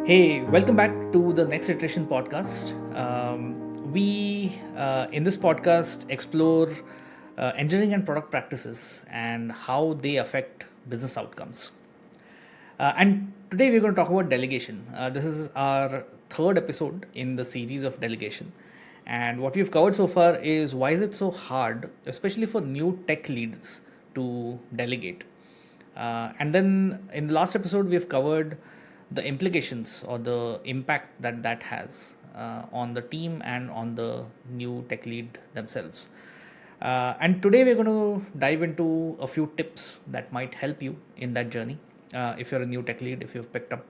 Hey, welcome back to the Next Iteration podcast. In this podcast, explore engineering and product practices and how they affect business outcomes. And today we're going to talk about delegation. This is our third episode in the series of delegation. And what we've covered so far is why is it so hard, especially for new tech leads, to delegate. And then in the last episode, we've covered the implications or the impact that that has on the team and on the new tech lead themselves. And today we're going to dive into a few tips that might help you in that journey. If you're a new tech lead, if you've picked up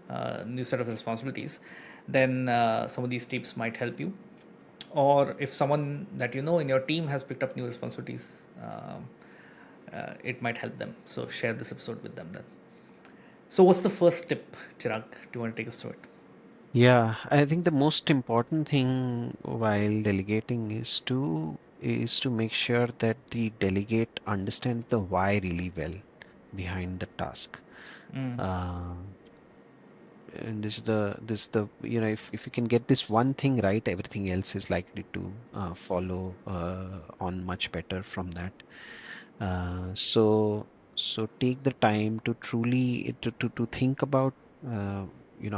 a new set of responsibilities, then some of these tips might help you. Or if someone that you know in your team has picked up new responsibilities, it might help them. So share this episode with them then. So, what's the first tip, Chirag? Do you want to take us through it? Yeah, I think the most important thing while delegating is to make sure that the delegate understands the why really well behind the task. Mm, Uh, and this is the if you can get this one thing right, everything else is likely to follow on much better from that. So take the time to truly to think about uh,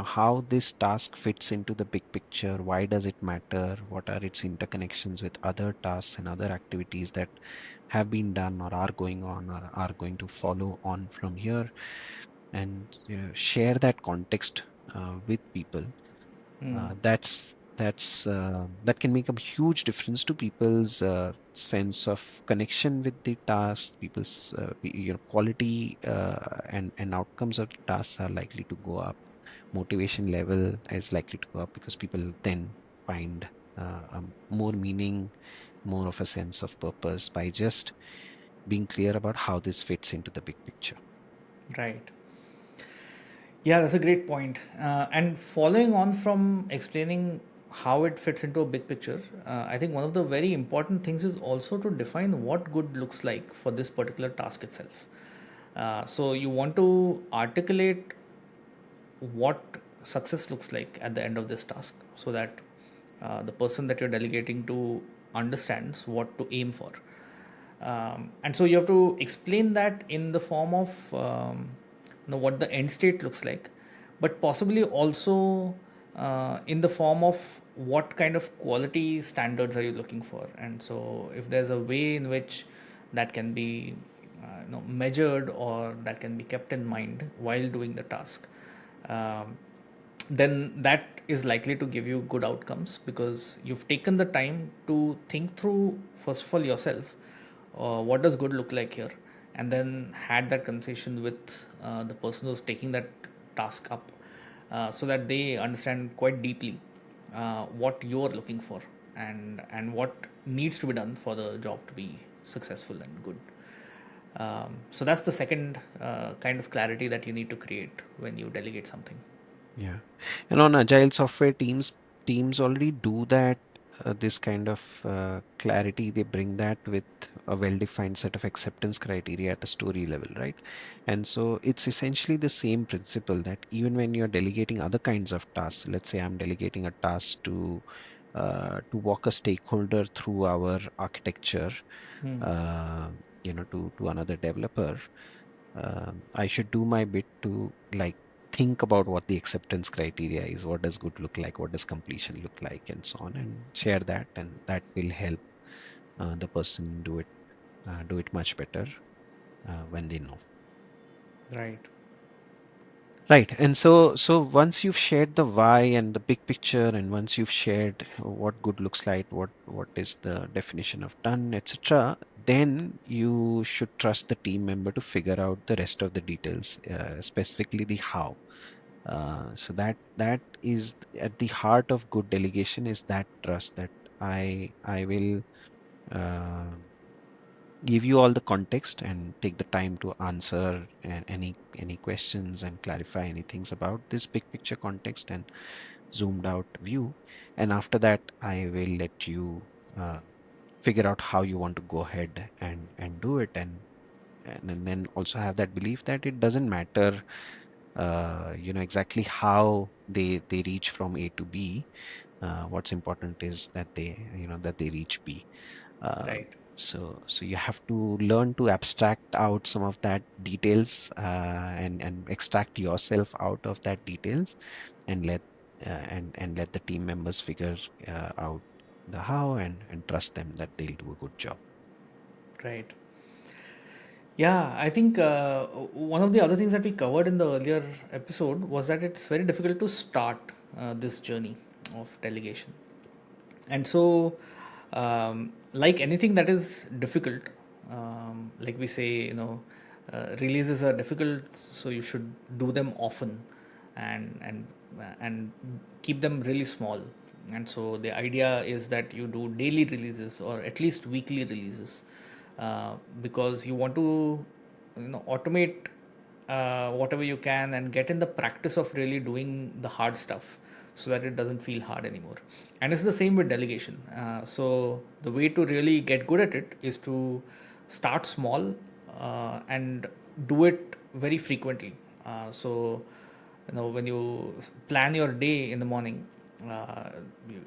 how this task fits into the big picture. Why does it matter? What are its interconnections with other tasks and other activities that have been done or are going on or are going to follow on from here? And share that context with people. mm, That can make a huge difference to people's sense of connection with the task. People's quality and outcomes of the tasks are likely to go up. Motivation level is likely to go up because people then find more meaning, more of a sense of purpose by just being clear about how this fits into the big picture. right. Yeah, that's a great point. And following on from explaining how it fits into a big picture, I think one of the very important things is also to define what good looks like for this particular task itself. So you want to articulate what success looks like at the end of this task so that the person that you're delegating to understands what to aim for. And so you have to explain that in the form of what the end state looks like, but possibly also in the form of what kind of quality standards are you looking for. And so if there's a way in which that can be measured or that can be kept in mind while doing the task, um, then that is likely to give you good outcomes because you've taken the time to think through, first of all, yourself, what does good look like here, and then had that conversation with the person who's taking that task up, so that they understand quite deeply what you're looking for and what needs to be done for the job to be successful and good. So that's the second kind of clarity that you need to create when you delegate something. Yeah. And on agile software teams already do that. This kind of clarity, they bring that with a well-defined set of acceptance criteria at a story level, right? And so it's essentially the same principle that even when you're delegating other kinds of tasks, let's say I'm delegating a task to walk a stakeholder through our architecture, Hmm. uh, to another developer. I should do my bit to like think about what the acceptance criteria is, what does good look like, what does completion look like, and so on, and share that, and that will help the person do it much better when they know. Right. Right. And so once you've shared the why and the big picture, and once you've shared what good looks like, what is the definition of done, etc., then you should trust the team member to figure out the rest of the details, specifically the how. So that is at the heart of good delegation, is that trust that I will uh, give you all the context and take the time to answer any questions and clarify any things about this big picture context and zoomed out view. And after that, I will let you figure out how you want to go ahead and do it, and then also have that belief that it doesn't matter exactly how they reach from A to B. What's important is that they reach B. Uh, Right. so you have to learn to abstract out some of that details, and extract yourself out of that details, and let the team members figure out the how, and trust them that they'll do a good job. Right. Yeah, I think one of the other things that we covered in the earlier episode was that it's very difficult to start this journey of delegation. And so, like anything that is difficult, like we say, releases are difficult, so you should do them often, and keep them really small. And so the idea is that you do daily releases or at least weekly releases, because you want to automate whatever you can and get in the practice of really doing the hard stuff, so that it doesn't feel hard anymore. And it's the same with delegation. So the way to really get good at it is to start small, and do it very frequently. So when you plan your day in the morning,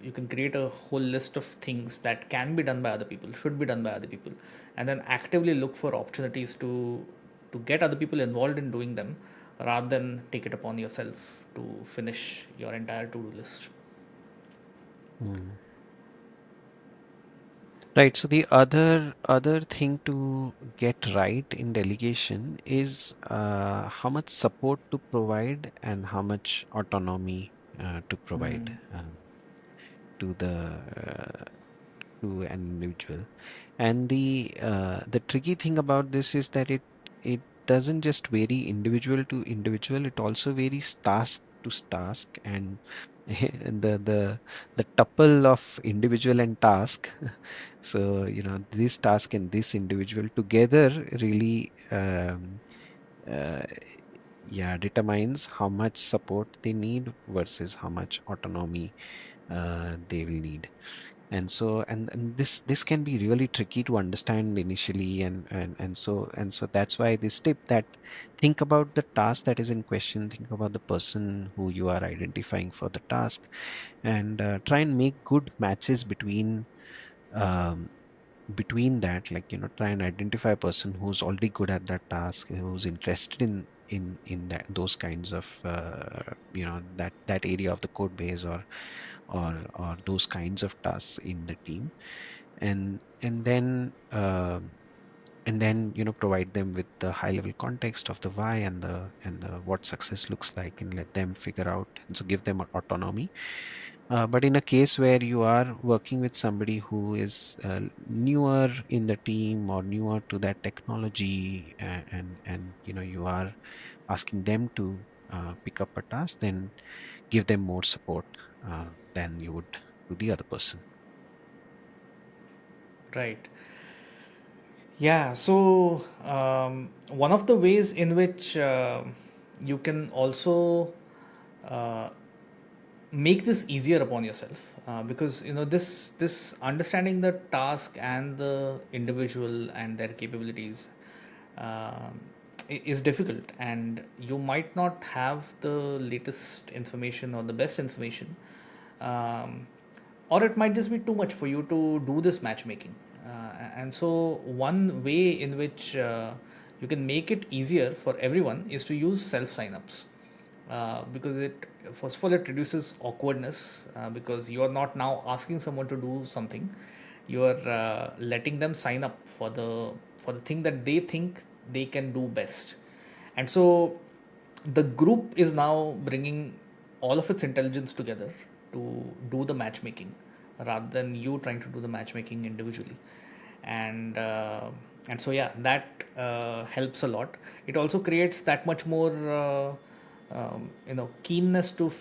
you can create a whole list of things that can be done by other people, should be done by other people, and then actively look for opportunities to get other people involved in doing them, rather than take it upon yourself to finish your entire to-do list. Mm. Right. So the other thing to get right in delegation is how much support to provide and how much autonomy to provide Hmm. to the to an individual. And the tricky thing about this is that it doesn't just vary individual to individual. It also varies task to task, and the tuple of individual and task. So this task and this individual together really uh, yeah, determines how much support they need versus how much autonomy they will need. And this can be really tricky to understand initially, and so that's why this tip, that think about the task that is in question, think about the person who you are identifying for the task, and try and make good matches um, between that, like try and identify a person who's already good at that task, who's interested in those kinds of that area of the code base, or those kinds of tasks in the team, and then provide them with the high level context of the why and the what success looks like, and let them figure out, and so give them autonomy. But in a case where you are working with somebody who is newer in the team or newer to that technology, and you are asking them to pick up a task, then give them more support than you would to the other person. Right. Yeah, so one of the ways in which you can also uh, make this easier upon yourself, because this understanding the task and the individual and their capabilities um, is difficult, and you might not have the latest information or the best information, um, or it might just be too much for you to do this matchmaking. And so, one way in which you can make it easier for everyone is to use self signups, because it first of all it reduces awkwardness, because you are not now asking someone to do something, you are letting them sign up for the thing that they think they can do best. And so the group is now bringing all of its intelligence together to do the matchmaking, rather than you trying to do the matchmaking individually. And so yeah, that helps a lot. It also creates that much more keenness to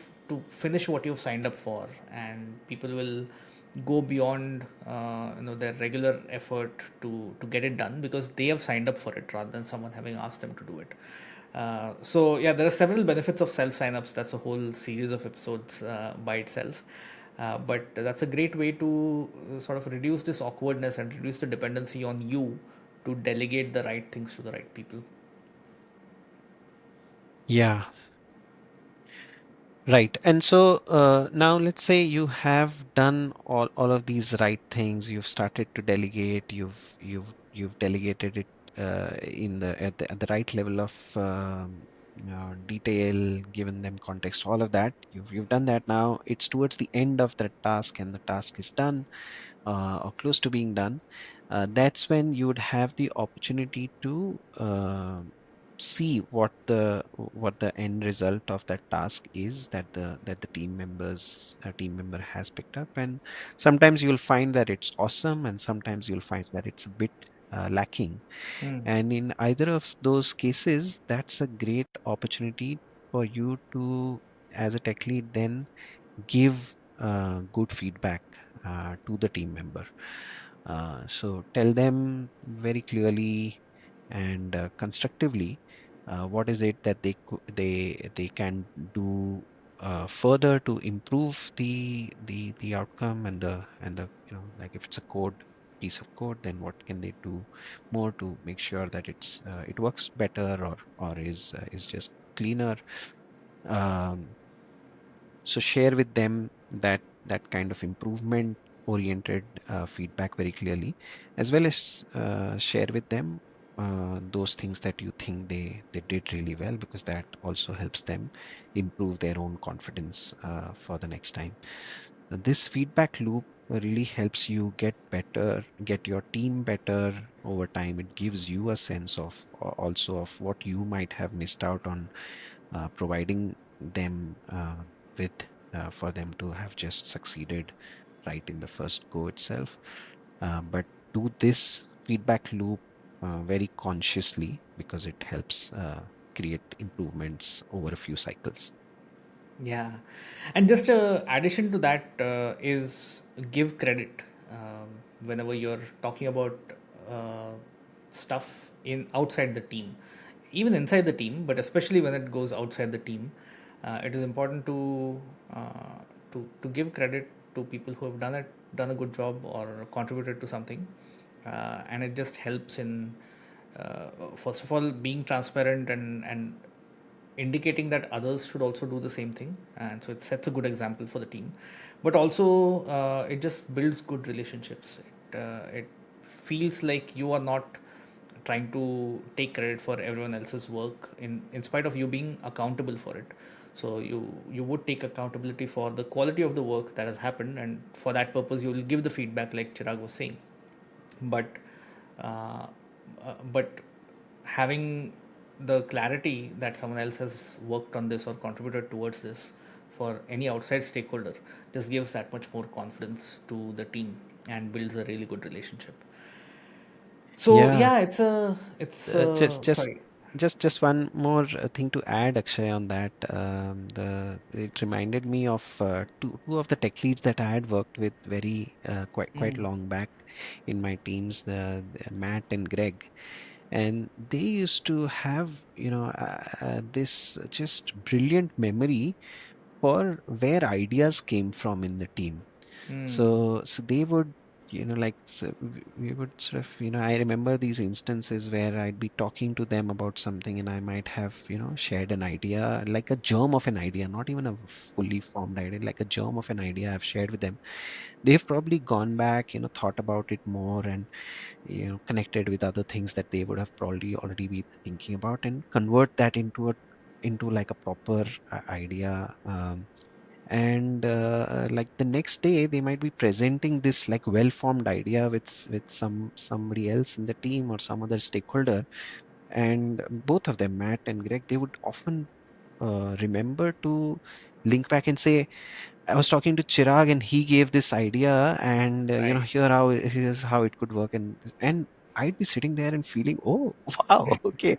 finish what you've signed up for, and people will go beyond their regular effort to get it done, because they have signed up for it rather than someone having asked them to do it. So yeah, there are several benefits of self signups. That's a whole series of episodes by itself. But that's a great way to sort of reduce this awkwardness and reduce the dependency on you to delegate the right things to the right people. Yeah. Right. And so now let's say you have done all of these right things. You've started to delegate. You've delegated it in the at the right level of detail, given them context, all of that. You've done that. Now it's towards the end of the task, and the task is done or close to being done. That's when you would have the opportunity to see what the end result of that task is that the team member has picked up. And sometimes you'll find that it's awesome, and sometimes you'll find that it's a bit lacking. Hmm. And in either of those cases, that's a great opportunity for you to, as a tech lead, then give good feedback to the team member. So tell them very clearly and constructively what is it that they can do further to improve the outcome and the like if it's a code piece of code, then what can they do more to make sure that it works better or is just cleaner. um, so share with them that kind of improvement oriented feedback very clearly, as well as share with them those things that you think they did really well, because that also helps them improve their own confidence for the next time. This feedback loop really helps you get better, get your team better over time. It gives you a sense of also of what you might have missed out on providing them with for them to have just succeeded right in the first go itself. But do this feedback loop very consciously, because it helps create improvements over a few cycles. Yeah, and just a addition to that is give credit whenever you're talking about uh, stuff in outside the team, even inside the team, but especially when it goes outside the team. It is important to give credit to people who have done a good job or contributed to something, and it just helps in first of all being transparent and indicating that others should also do the same thing, and so it sets a good example for the team, but also it just builds good relationships. It feels like you are not trying to take credit for everyone else's work in spite of you being accountable for it. So you would take accountability for the quality of the work that has happened, and for that purpose you will give the feedback like Chirag was saying. But uh, but having the clarity that someone else has worked on this or contributed towards this for any outside stakeholder just gives that much more confidence to the team and builds a really good relationship. So Yeah, yeah, it's uh, just just sorry. just one more thing to add, Akshay, on that. The It reminded me of two of the tech leads that I had worked with very quite Mm, long back in my teams, the Matt and Greg. And they used to have, this just brilliant memory for where ideas came from in the team. mm, So they would, we would sort of, I remember these instances where I'd be talking to them about something, and I might have, shared an idea, like a germ of an idea, not even a fully formed idea, like a germ of an idea I've shared with them. They've probably gone back, thought about it more, and connected with other things that they would have probably already be thinking about, and convert that into like a proper idea. And like the next day they might be presenting this like well formed idea with somebody else in the team or some other stakeholder. And both of them, Matt and Greg, they would often remember to link back and say, I was talking to Chirag and he gave this idea, and right. here's how it could work. And I'd be sitting there and feeling, oh wow, okay.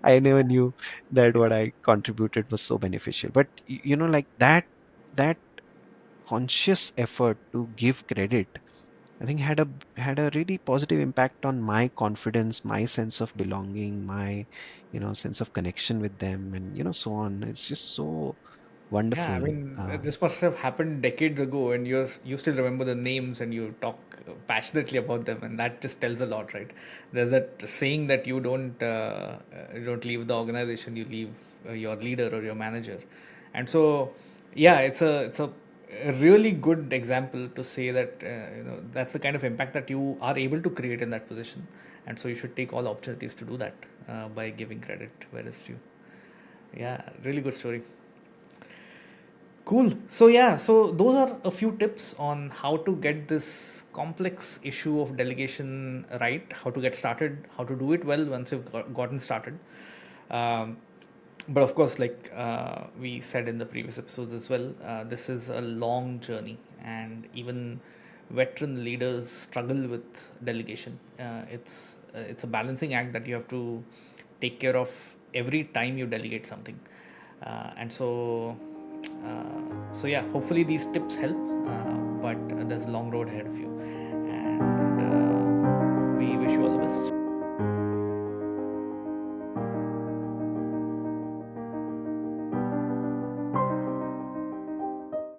I never knew that what I contributed was so beneficial. But like that conscious effort to give credit, I think had a really positive impact on my confidence, my sense of belonging, my sense of connection with them, and so on. It's just so Yeah, I wonderful. mean, this must have happened decades ago, and you still remember the names and you talk passionately about them, and that just tells a lot, right? There's that saying that you don't leave the organization, you leave your leader or your manager, And so, yeah, it's a really good example to say that that's the kind of impact that you are able to create in that position, and so you should take all opportunities to do that by giving credit where it's due. Yeah, really good story. Cool. So yeah, so those are a few tips on how to get this complex issue of delegation right, how to get started, how to do it well once you've gotten started. Um, but of course, like we said in the previous episodes as well, this is a long journey, and even veteran leaders struggle with delegation. It's a balancing act that you have to take care of every time you delegate something, and so yeah, hopefully these tips help, but there's a long road ahead of you.